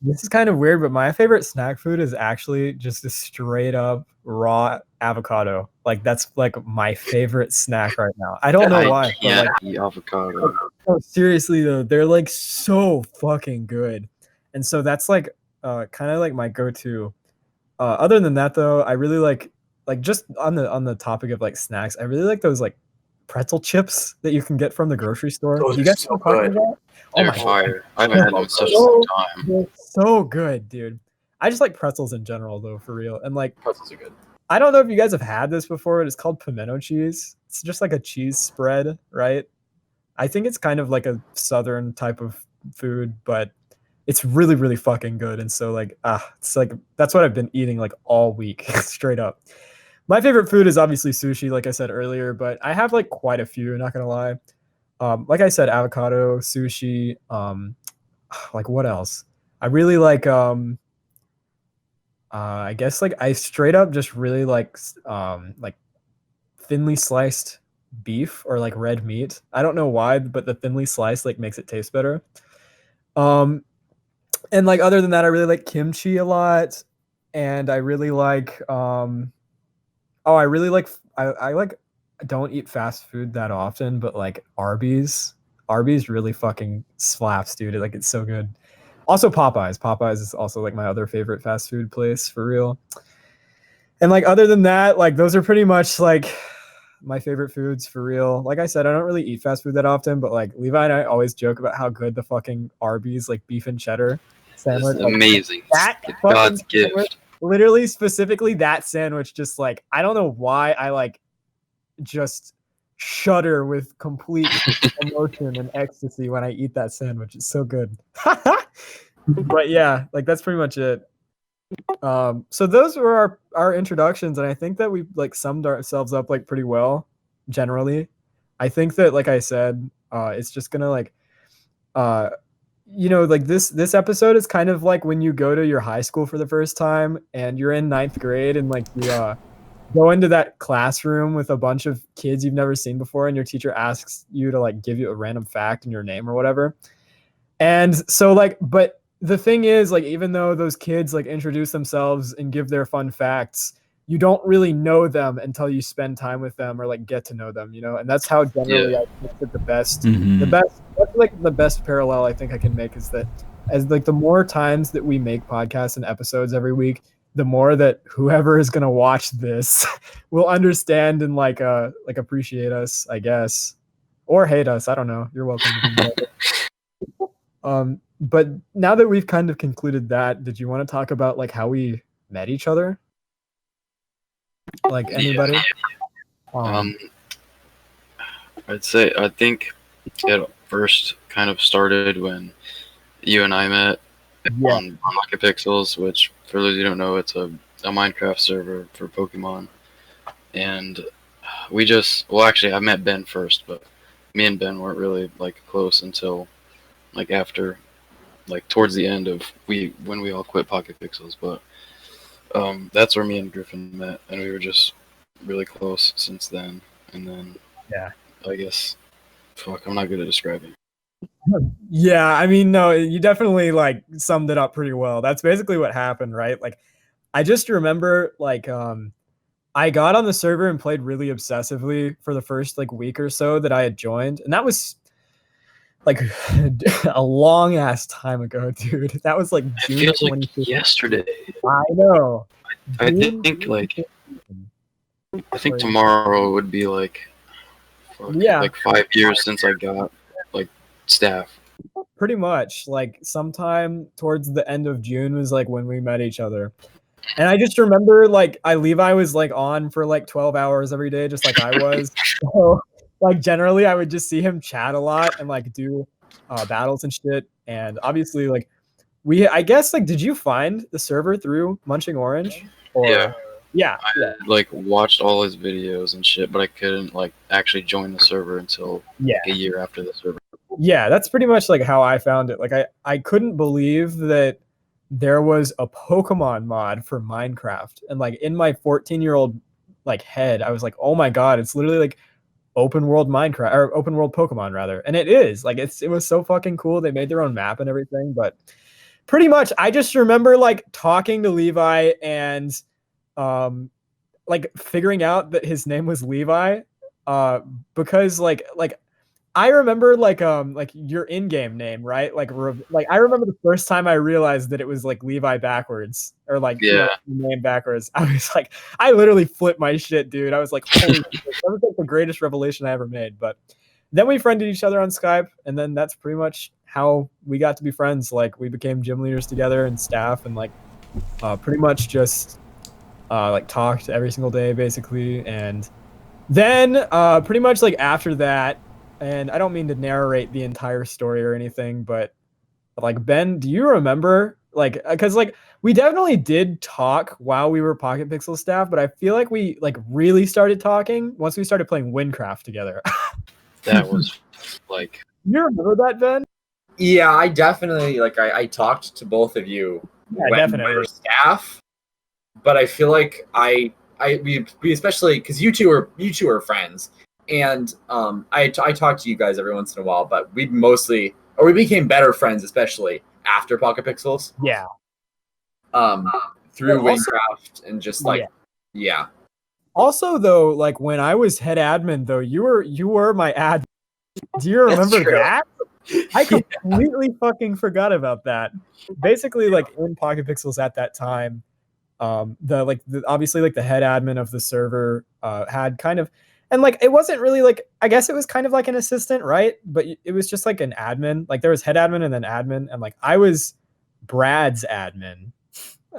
This is kind of weird, but my favorite snack food is actually just a straight up raw avocado. Like that's like my favorite snack right now. I don't know why. Yeah, But eat avocado. oh, seriously though, they're like so fucking good, and so that's like kind of like my go-to. Other than that though, I really like just on the topic of like snacks, I really like those like pretzel chips that you can get from the grocery store. Those you are guys so know what I'm talking good. about? They're my fire. I haven't had them in such a long time. They're so good, dude. I just like pretzels in general though, for real. And like Pretzels are good. I don't know if you guys have had this before, but it's called pimento cheese. It's just like a cheese spread, right? I think it's kind of like a southern type of food, but it's really, really fucking good. And so like it's like that's what I've been eating like all week, straight up. My favorite food is obviously sushi, like I said earlier, but I have like quite a few, not gonna lie. Like I said, avocado, sushi, like what else? I really like I guess like I straight up just really like thinly sliced beef or like red meat. I don't know why, but the thinly sliced like makes it taste better. And like other than that, I really like kimchi a lot, and I really like I really like I like don't eat fast food that often, but like Arby's really fucking slaps, dude. Like it's so good. Also Popeyes. Popeyes is also like my other favorite fast food place for real. And like other than that, like those are pretty much like my favorite foods for real. Like I said, I don't really eat fast food that often, but like Levi and I always joke about how good the fucking Arby's like beef and cheddar sandwich. It's amazing. That It's God's gift. sandwich, literally specifically that sandwich, just like I don't know why I like just shudder with complete emotion and ecstasy when I eat that sandwich. It's so good. But yeah, like that's pretty much it. So those were our introductions, and I think that we like summed ourselves up like pretty well generally. I think that like I said, it's just gonna like like this episode is kind of like when you go to your high school for the first time and you're in ninth grade and like you go into that classroom with a bunch of kids you've never seen before, and your teacher asks you to like give you a random fact in your name or whatever. And so like, but the thing is, like, even though those kids like introduce themselves and give their fun facts, you don't really know them until you spend time with them or like get to know them, and that's how generally I think that the best, that's like the best parallel I think I can make is that as like the more times that we make podcasts and episodes every week, the more that whoever is going to watch this will understand and like appreciate us, I guess, or hate us. I don't know. You're welcome to do that. But now that we've kind of concluded that, did you want to talk about like how we met each other? Like anybody? I'd say I think it first kind of started when you and I met on Rocket Pixels, which for those who don't know, it's a Minecraft server for Pokemon. And we just, well, actually, I met Ben first, but me and Ben weren't really like close until like after, like towards the end of when we all quit Pocket Pixels. But that's where me and Griffin met, and we were just really close since then. And then Yeah. I guess, fuck, I'm not good at describing. Yeah, I mean, no, you definitely like summed it up pretty well. That's basically what happened, right? Like, I just remember like I got on the server and played really obsessively for the first like week or so that I had joined, and that was like a long ass time ago, dude. That was like It June feels like 2015. yesterday. I know. I June think like 2015. I think tomorrow would be like, fuck, Yeah. like 5 years since I got like staff. Pretty much like sometime towards the end of June was like when we met each other. And I just remember like Levi was like on for like 12 hours every day, just like I was. So like generally I would just see him chat a lot and like do battles and shit. And obviously like I guess like did you find the server through Munching Orange? Or Yeah. yeah. I like watched all his videos and shit, but I couldn't like actually join the server until Yeah. like a year after the server. Yeah, that's pretty much like how I found it. Like I couldn't believe that there was a Pokemon mod for Minecraft. And like in my 14-year-old like head, I was like, "Oh my god, it's literally like open world Minecraft or open world Pokemon rather." And it is. Like it was so fucking cool. They made their own map and everything, but pretty much I just remember like talking to Levi and like figuring out that his name was Levi because like I remember like your in-game name, right? Like I remember the first time I realized that it was like Levi backwards or like Yeah. name backwards. I was like, I literally flipped my shit, dude. I was like, holy shit, that was like the greatest revelation I ever made. But then we friended each other on Skype, and then that's pretty much how we got to be friends. Like we became gym leaders together and staff, and like pretty much just like talked every single day basically. And then pretty much like after that. And I don't mean to narrate the entire story or anything, but like Ben, do you remember like because like we definitely did talk while we were Pocket Pixel staff, but I feel like we like really started talking once we started playing Windcraft together. That was like, You remember that, Ben? Yeah, I definitely like I talked to both of you Yeah, when definitely. we were staff, but I feel like we especially because you two are friends, and I talk to you guys every once in a while, but we became better friends, especially after Pocket Pixels. Yeah. Through But also- Windcraft and just like yeah. Also, though, like when I was head admin, though, you were my ad. Do you That's remember true. that? I completely fucking forgot about that. Basically, like in Pocket Pixels at that time, obviously like the head admin of the server had kind of, and like it wasn't really like, I guess it was kind of like an assistant, right? But it was just like an admin. Like there was head admin and then admin, and like I was Brad's admin.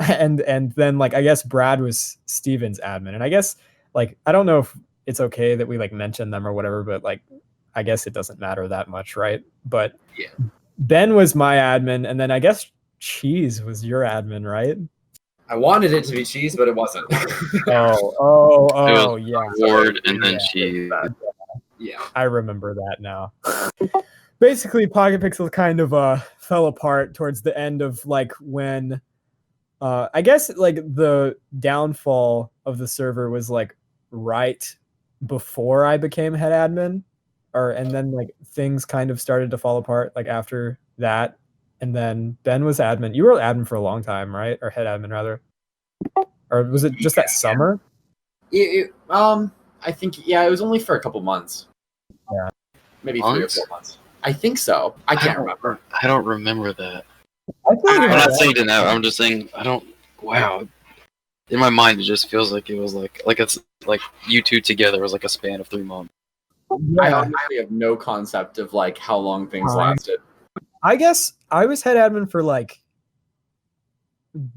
And then like I guess Brad was Steven's admin. And I guess like I don't know if it's okay that we like mention them or whatever, but like I guess it doesn't matter that much, right? But Yeah. Ben was my admin, and then I guess Cheese was your admin, right? I wanted it to be cheese, but it wasn't. Oh, yeah. Ward and then Yeah. she. Yeah. I remember that now. Basically, Pocket Pixel kind of fell apart towards the end of like when I guess like the downfall of the server was like right before I became head admin, and then like things kind of started to fall apart like after that. And then Ben was admin. You were admin for a long time, right? Or head admin rather. Or was it just that summer? I think it was only for a couple months. Yeah. Maybe 3 or 4 months. I think so. I can't remember. I don't remember that. I feel I'm like not saying it now. I'm just saying I don't. Wow. In my mind, it just feels like it was like it's like you two together was like a span of 3 months. I honestly have no concept of like how long things lasted. I guess I was head admin for like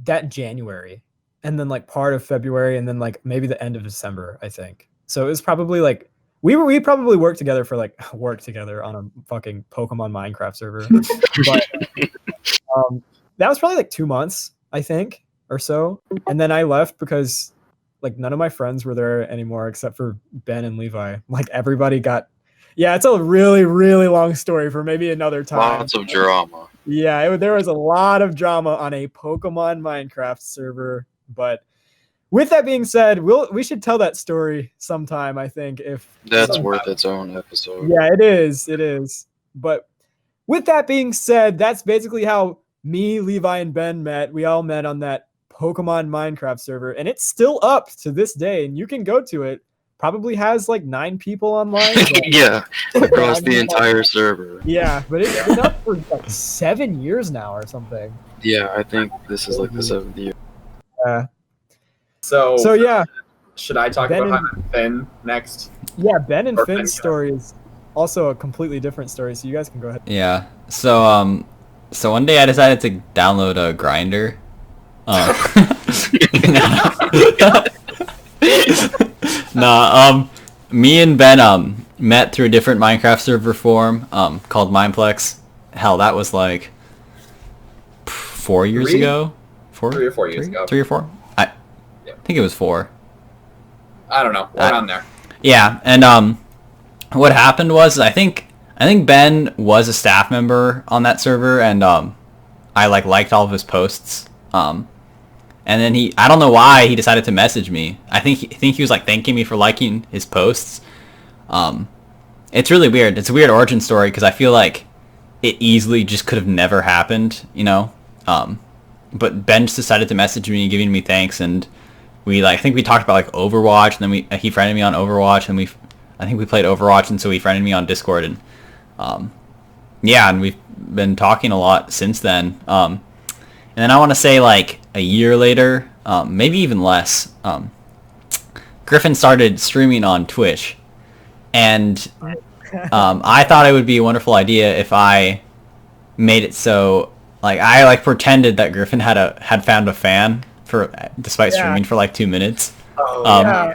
that January, and then like part of February, and then like maybe the end of December, I think. So it was probably like we probably worked together on a fucking Pokemon Minecraft server. But that was probably like 2 months, I think, or so. And then I left because like none of my friends were there anymore except for Ben and Levi. Like everybody got Yeah, it's a really, really long story for maybe another time. Lots of drama. Yeah, there was a lot of drama on a Pokemon Minecraft server. But with that being said, we should tell that story sometime, I think. That's worth its own episode. Yeah, it is. It is. But with that being said, that's basically how me, Levi, and Ben met. We all met on that Pokemon Minecraft server, and it's still up to this day, and you can go to it. Probably has like 9 people online. Yeah, across the entire server. Yeah, but it's been up for like 7 years now or something. Yeah, I think this is like the 7th year. Yeah. So yeah, should I talk Ben about Finn next? yeah, Ben and Or Finn's Finn, story is also a completely different story, so you guys can go ahead. Yeah. So so one day I decided to download a grinder. Nah, me and Ben met through a different Minecraft server forum called Mineplex. Hell, that was like 4 years ago. 3 or 4 years ago. 3 or 4? I think it was 4. I don't know. Around there. Yeah, and what happened was I think Ben was a staff member on that server, and I liked all of his posts. And then I don't know why he decided to message me. I think he was like thanking me for liking his posts. It's really weird. It's a weird origin story because I feel like it easily just could have never happened, you know. But Ben just decided to message me, giving me thanks, and I think we talked about like Overwatch, and then he friended me on Overwatch, and I think we played Overwatch, and so he friended me on Discord, and yeah, and we've been talking a lot since then. And then I want to say like a year later, maybe even less, Griffin started streaming on Twitch, and I thought it would be a wonderful idea if I made it so like I pretended that Griffin had found a fan despite streaming for like 2 minutes. Yeah,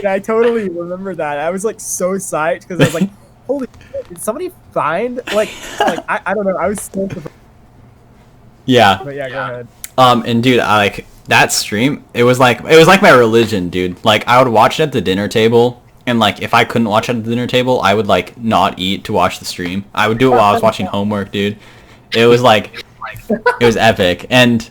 I totally remember that. I was like so psyched because I was like, holy shit, did somebody find like I don't know, I was so surprised. Yeah. But yeah, go ahead. And dude, that stream, it was like my religion, dude. Like I would watch it at the dinner table, and like if I couldn't watch it at the dinner table, I would like not eat to watch the stream. I would do it while I was watching homework, dude. It was like it was epic. And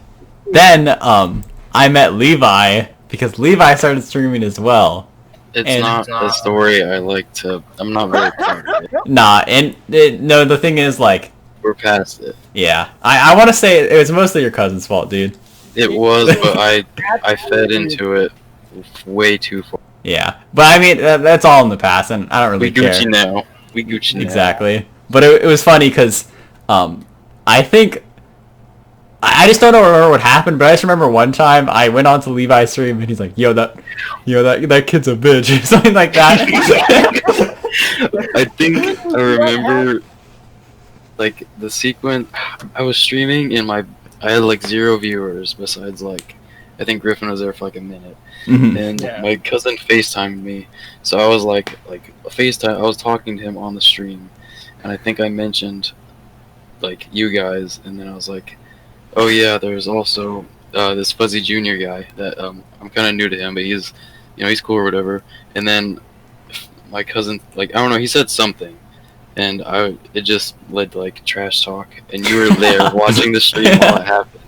then I met Levi because Levi started streaming as well. It's not a story I like to. I'm not very proud of it. Nah, no, the thing is like We're past it. yeah. I want to say it was mostly your cousin's fault, dude. It was, but I fed into it way too far. Yeah, but I mean that's all in the past, and I don't really We care. Gucci now. We Gucci now. Exactly. But it was funny because I think I just don't remember what happened, but I just remember one time I went on to Levi's stream and he's like, that kid's a bitch," or something like that. I think I remember like the sequence. I was streaming and I had like 0 viewers besides like I think Griffin was there for like a minute. Mhm. And my cousin FaceTimed me, so I was like FaceTime. I was talking to him on the stream, and I think I mentioned like you guys, and then I was like, "Oh yeah, there's also this Fuzzy Junior guy that I'm kind of new to him, but he's cool or whatever." And then my cousin, like I don't know, he said something, and it just led to like trash talk, and you were there watching the stream while it happened.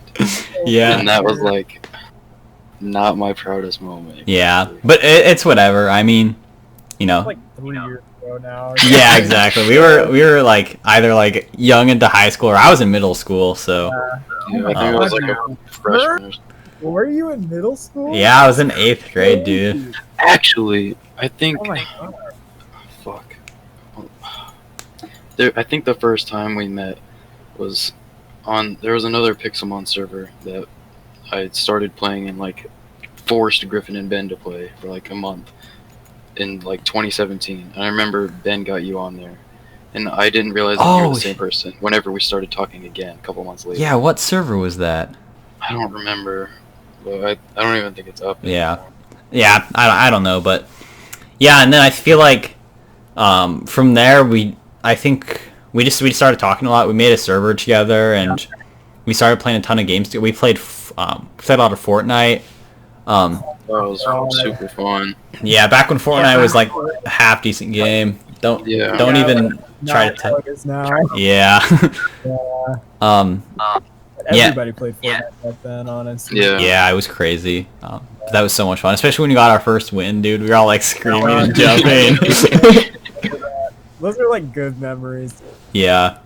Yeah. And that was like not my proudest moment. Yeah, but it's whatever. I mean, Like 3 years ago now. Yeah, exactly. We were like either like young into high school, or I was in middle school. So Yeah, I think I was like a freshman. Were you in middle school? yeah, I was in 8th grade, dude. Actually, I think. Oh my god. Fuck. I think the first time we met was there was another Pixelmon server that I started playing and like forced Griffin and Ben to play for like a month in like 2017. And I remember Ben got you on there, and I didn't realize that you were the same person whenever we started talking again a couple months later. Yeah, what server was that? I don't remember, but I don't even think it's up Yeah. anymore. Yeah, I don't know, but yeah, and then I feel like from there I think we just started talking a lot. We made a server together, and we started playing a ton of games. We played a lot of Fortnite. That was super fun. Yeah, back when Fortnite was like a half decent game. Don't Yeah. don't even try Not to. how it is now. Yeah. Yeah. um. Yeah. Everybody played Fortnite back then, honestly. Yeah. Yeah, it was crazy. That was so much fun, especially when you got our first win, dude. We were all like screaming and jumping. Those are like good memories. Yeah.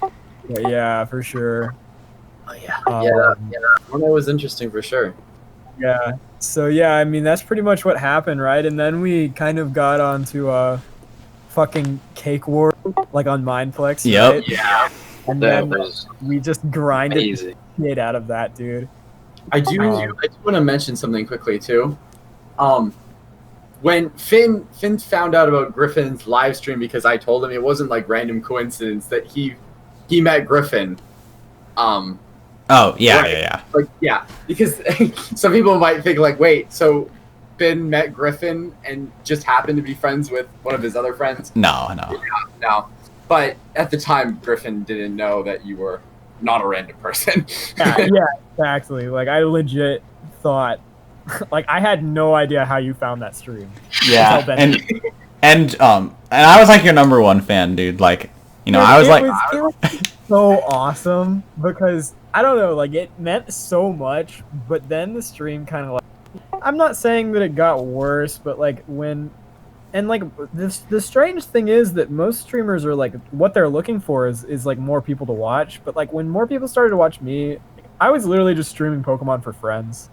But yeah, for sure. Oh yeah. Um, Fortnite was interesting for sure. Yeah. So yeah, I mean that's pretty much what happened, right? And then we kind of got onto fucking Cake War, like on Mindplex, Yep. right? Yeah. And That then was we just grinded easy. the shit out of that, dude. I do want to mention something quickly too. When Finn found out about Griffin's live stream, because I told him, it wasn't like random coincidence that he met Griffin. Oh yeah, Right. yeah. Like yeah, because some people might think like, wait, so Finn met Griffin and just happened to be friends with one of his other friends? No. No, but at the time, Griffin didn't know that you were not a random person. Yeah, exactly. Like I legit thought, like I had no idea how you found that stream. Yeah. That's how And I was like your number one fan, dude. Like, you know, Dude, I was it like, was so awesome because I don't know, like it meant so much, but then the stream kind of like, I'm not saying that it got worse, but like when, and like the strange thing is that most streamers are like, what they're looking for is like more people to watch, but like when more people started to watch me, I was literally just streaming Pokemon for friends,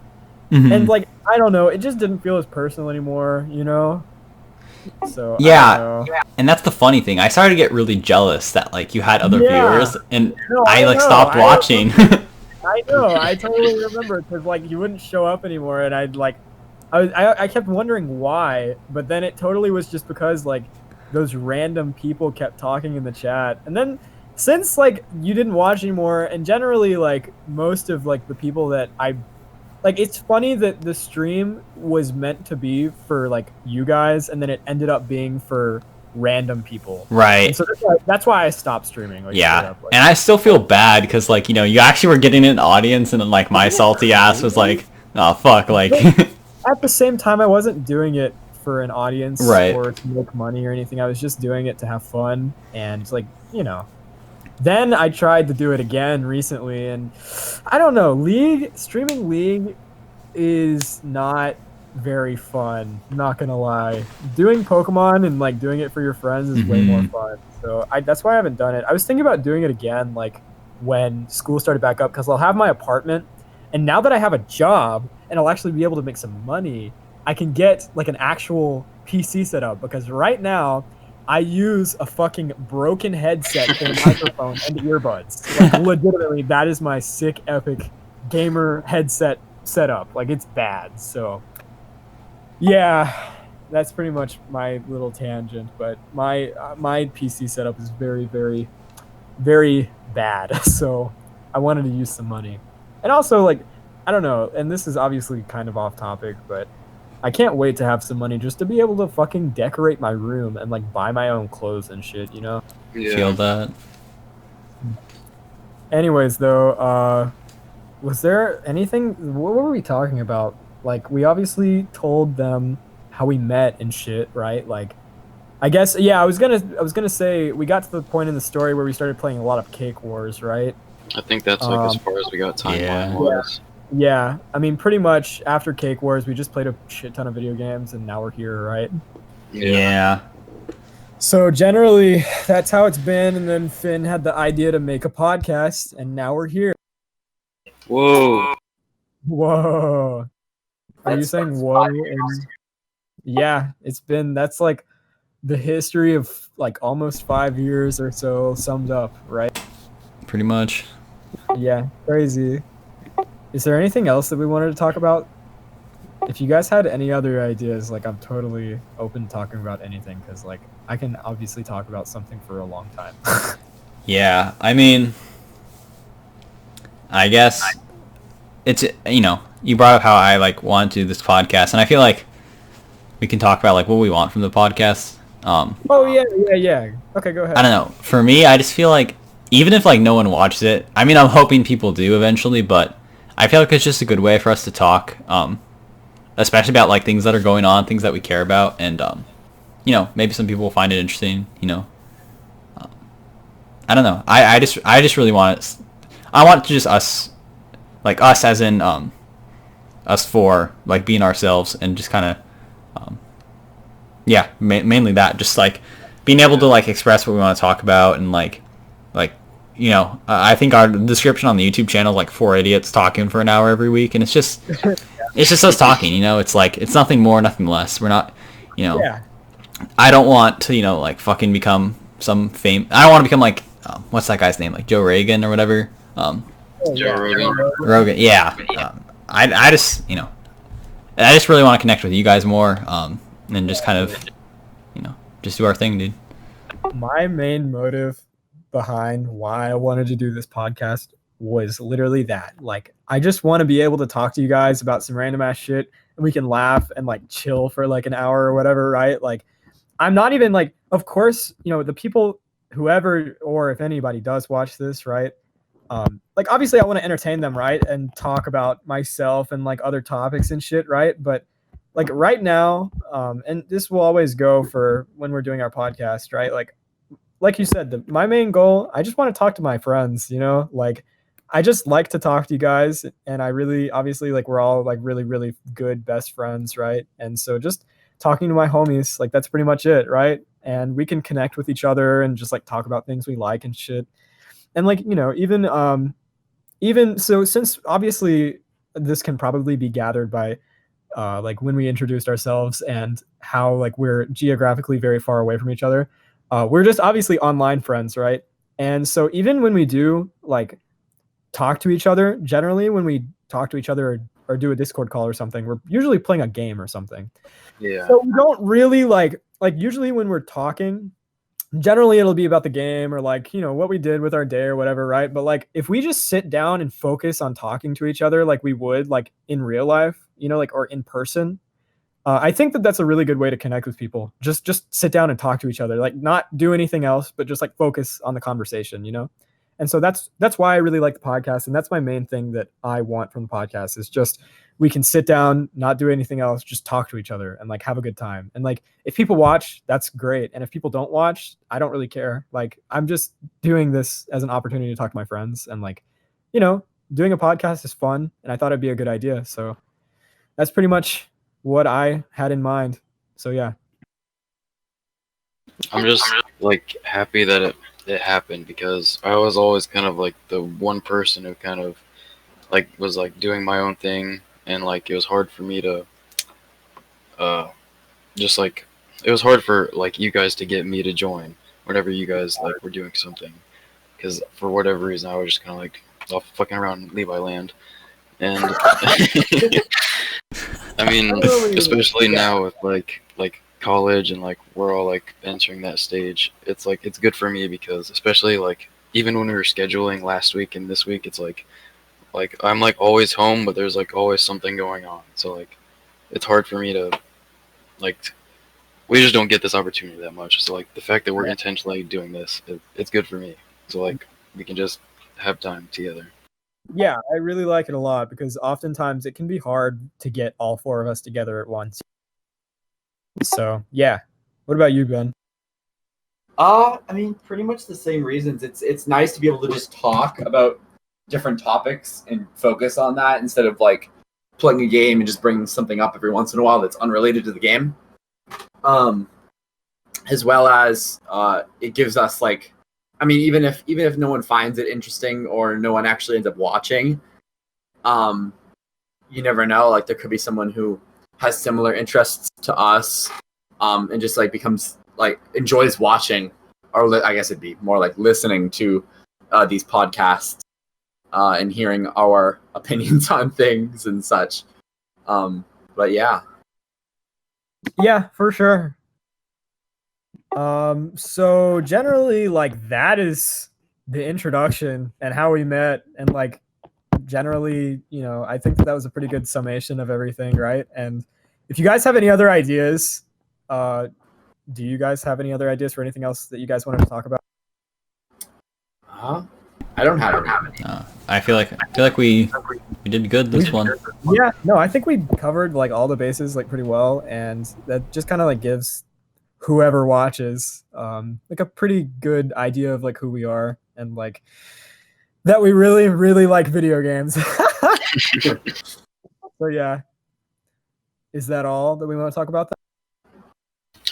mhm. and like I don't know, it just didn't feel as personal anymore, you know. So Yeah. I don't know. And that's the funny thing. I started to get really jealous that like you had other Yeah. viewers, and No, I like know. stopped watching. I know. I totally remember because like you wouldn't show up anymore, and I'd like, I kept wondering why, but then it totally was just because like those random people kept talking in the chat, and then since like you didn't watch anymore, and generally like most of like the people that I like, it's funny that the stream was meant to be for like you guys, and then it ended up being for random people. Right. And so that's why I stopped streaming. Like, straight Yeah. up, like, And I still feel bad because like, you know, you actually were getting an audience, and then like my salty ass was like, oh fuck, like. at the same time, I wasn't doing it for an audience Right. or to make money or anything. I was just doing it to have fun, and like, you know. Then I tried to do it again recently, and I don't know. Streaming League is not very fun. Not gonna lie. Doing Pokemon and like doing it for your friends is way more fun. So that's why I haven't done it. I was thinking about doing it again, like when school started back up, because I'll have my apartment, and now that I have a job and I'll actually be able to make some money, I can get like an actual PC set up. Because right now, I use a fucking broken headset and a microphone and earbuds. Like legitimately, that is my sick, epic gamer headset setup. Like it's bad. So yeah, that's pretty much my little tangent. But my PC setup is very, very, very bad. So I wanted to use some money, and also like I don't know. And this is obviously kind of off topic, but I can't wait to have some money just to be able to fucking decorate my room and like buy my own clothes and shit, you know? Yeah. Feel that. Anyways, though, was there anything? What were we talking about? Like, we obviously told them how we met and shit, right? Like, I guess I was gonna say we got to the point in the story where we started playing a lot of Cake Wars, right? I think that's like as far as we got timeline Yeah. wise. Yeah, I mean, pretty much after Cake Wars, we just played a shit ton of video games, and now we're here, right? Yeah. So generally, that's how it's been. And then Finn had the idea to make a podcast, and now we're here. Whoa. Whoa! Are you That's saying whoa? 5 years. And yeah, that's like the history of like almost 5 years or so summed up, right? Pretty much. Yeah, crazy. Is there anything else that we wanted to talk about? If you guys had any other ideas, like I'm totally open to talking about anything, because like I can obviously talk about something for a long time. Yeah. I mean, I guess it's, you know, you brought up how I like want to do this podcast, and I feel like we can talk about like what we want from the podcast. Oh yeah. Okay, go ahead. I don't know. For me, I just feel like even if like no one watches it, I mean, I'm hoping people do eventually, but I feel like it's just a good way for us to talk, especially about like things that are going on, things that we care about, and you know, maybe some people will find it interesting. You know, I don't know. I just really want I want to just us, like us as in us four, like being ourselves and just kind of yeah, mainly that, just like being able to like express what we want to talk about and like you know, I think our description on the YouTube channel is like four idiots talking for an hour every week, and it's just us talking. You know, it's like it's nothing more, nothing less. We're not, you know. Yeah. I don't want to, you know, like fucking become some fame. I don't want to become like what's that guy's name, like Joe Rogan or whatever. Joe Rogan. Rogan, yeah. I just, you know, I just really want to connect with you guys more, and just kind of, you know, just do our thing, dude. My main motive behind why I wanted to do this podcast was literally that. Like, I just want to be able to talk to you guys about some random ass shit, and we can laugh and like chill for like an hour or whatever, right? Like, I'm not even like, of course, you know, the people, whoever, or if anybody does watch this, right? Like obviously I want to entertain them, right? And talk about myself and like other topics and shit, right? But like right now, and this will always go for when we're doing our podcast, right? Like you said, my main goal, I just want to talk to my friends, you know, like I just like to talk to you guys. And I really, obviously, like we're all like really, really good best friends, right? And so just talking to my homies, like that's pretty much it, right? And we can connect with each other and just like talk about things we like and shit. And like, you know, even so, since obviously this can probably be gathered by like when we introduced ourselves and how like we're geographically very far away from each other. We're just obviously online friends, right? And so even when we do like talk to each other, generally when we talk to each other or do a Discord call or something, we're usually playing a game or something. Yeah. So we don't really like usually when we're talking, generally it'll be about the game or like, you know, what we did with our day or whatever, right? But like if we just sit down and focus on talking to each other like we would like in real life, you know, like or in person, I think that that's a really good way to connect with people. Just sit down and talk to each other, like not do anything else, but just like focus on the conversation, you know? And so that's why I really like the podcast. And that's my main thing that I want from the podcast is just we can sit down, not do anything else, just talk to each other and like have a good time. And like if people watch, that's great. And if people don't watch, I don't really care. Like I'm just doing this as an opportunity to talk to my friends and like, you know, doing a podcast is fun and I thought it'd be a good idea. So that's pretty much what I had in mind. So yeah. I'm just like happy that it happened because I was always kind of like the one person who kind of like was like doing my own thing and like it was hard for me to just like it was hard for like you guys to get me to join whenever you guys like were doing something because for whatever reason I was just kind of like off fucking around Levi land and I mean especially now with like college and like we're all like entering that stage, it's like it's good for me because especially like even when we were scheduling last week and this week, it's like I'm like always home but there's like always something going on, so like it's hard for me to like we just don't get this opportunity that much, so like the fact that we're intentionally doing this, it's good for me, so like we can just have time together. Yeah, I really like it a lot because oftentimes it can be hard to get all four of us together at once. So yeah, what about you, Ben? I mean, pretty much the same reasons. It's nice to be able to just talk about different topics and focus on that instead of like playing a game and just bringing something up every once in a while that's unrelated to the game. As well as it gives us like, I mean, even if no one finds it interesting or no one actually ends up watching, you never know. Like there could be someone who has similar interests to us, and just like becomes like enjoys watching, or I guess it'd be more like listening to these podcasts and hearing our opinions on things and such. But yeah, for sure. So generally, like that is the introduction and how we met, and like generally, you know, I think that was a pretty good summation of everything, right? And if you guys have any other ideas, do you guys have any other ideas for anything else that you guys wanted to talk about? I don't have any. I feel like we did good this one. Yeah, no, I think we covered like all the bases like pretty well, and that just kind of like gives whoever watches like a pretty good idea of like who we are and like that we really, really like video games. So yeah. Is that all that we want to talk about?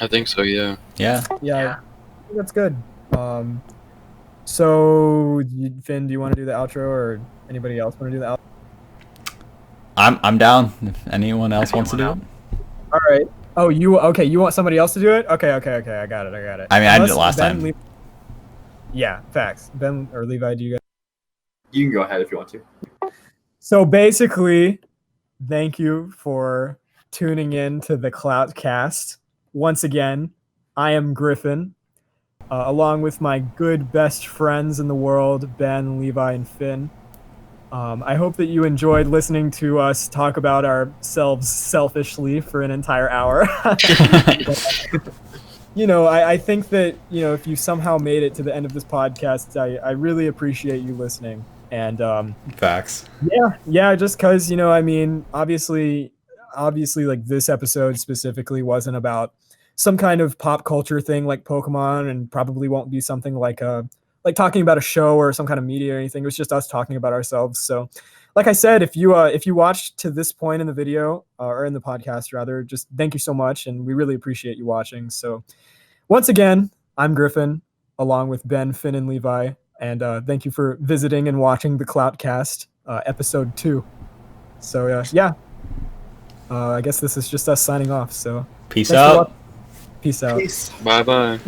I think so, yeah. Yeah. Yeah, I think that's good. So Finn, do you want to do the outro, or anybody else want to do the outro? I'm down. If anyone else wants to do it. All right. Oh, you okay? You want somebody else to do it? Okay. I got it. I mean, I did it Unless last Ben time. yeah, facts. Ben or Levi, do you guys? You can go ahead if you want to. So basically, thank you for tuning in to the Clout Cast. Once again, I am Griffin, along with my good best friends in the world, Ben, Levi, and Finn. I hope that you enjoyed listening to us talk about ourselves selfishly for an entire hour. You know, I think that, you know, if you somehow made it to the end of this podcast, I really appreciate you listening. And Facts. yeah, just because, you know, I mean, obviously, like this episode specifically wasn't about some kind of pop culture thing like Pokemon, and probably won't be something like talking about a show or some kind of media or anything. It was just us talking about ourselves. So, like I said, if you watched to this point in the video or in the podcast rather, just thank you so much, and we really appreciate you watching. So, once again, I'm Griffin, along with Ben, Finn, and Levi, and thank you for visiting and watching the Cloutcast, episode 2. So yeah, I guess this is just us signing off. So Peace thanks for out. watching. Peace out. Peace. Bye bye.